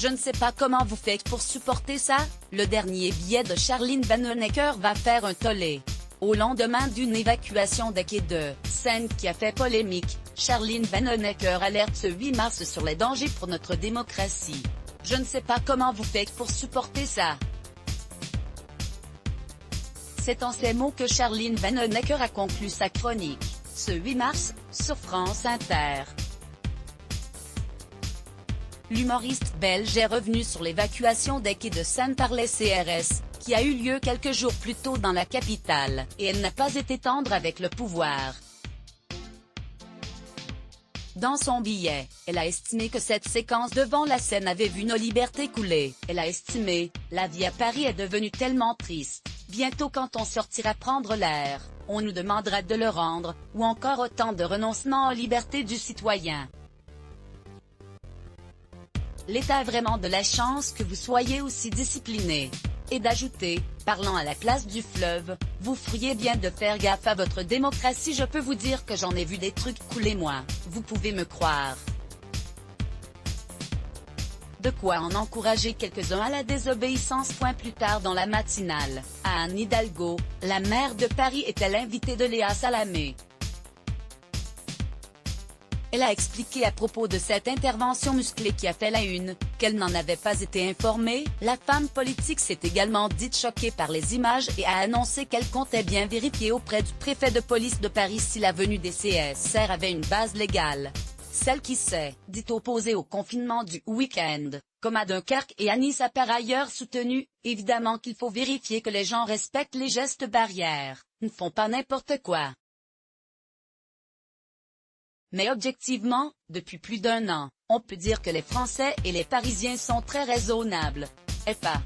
Je ne sais pas comment vous faites pour supporter ça. Le dernier billet de Charline Vanhoenacker va faire un tollé. Au lendemain d'une évacuation des quais de Seine qui a fait polémique, Charline Vanhoenacker alerte ce 8 mars sur les dangers pour notre démocratie. Je ne sais pas comment vous faites pour supporter ça. C'est en ces mots que Charline Vanhoenacker a conclu sa chronique, ce 8 mars, sur France Inter. L'humoriste belge est revenu sur l'évacuation des quais de Seine par les CRS, qui a eu lieu quelques jours plus tôt dans la capitale, et elle n'a pas été tendre avec le pouvoir. Dans son billet, elle a estimé que cette séquence devant la Seine avait vu nos libertés couler. Elle a estimé, la vie à Paris est devenue tellement triste. Bientôt quand on sortira prendre l'air, on nous demandera de le rendre, ou encore autant de renoncements aux libertés du citoyen. L'État a vraiment de la chance que vous soyez aussi discipliné. Et d'ajouter, parlant à la place du fleuve, vous feriez bien de faire gaffe à votre démocratie. Je peux vous dire que j'en ai vu des trucs couler moi, vous pouvez me croire. De quoi en encourager quelques-uns à la désobéissance. Plus tard dans la matinale, à Anne Hidalgo, la maire de Paris était l'invitée de Léa Salamé. Elle a expliqué à propos de cette intervention musclée qui a fait la une, qu'elle n'en avait pas été informée. La femme politique s'est également dite choquée par les images et a annoncé qu'elle comptait bien vérifier auprès du préfet de police de Paris si la venue des CSR avait une base légale. Celle qui s'est, dit opposée au confinement du week-end, comme à Dunkerque et à Nice a par ailleurs soutenu, évidemment qu'il faut vérifier que les gens respectent les gestes barrières, ne font pas n'importe quoi. Mais objectivement, depuis plus d'1 an, on peut dire que les Français et les Parisiens sont très raisonnables. FA.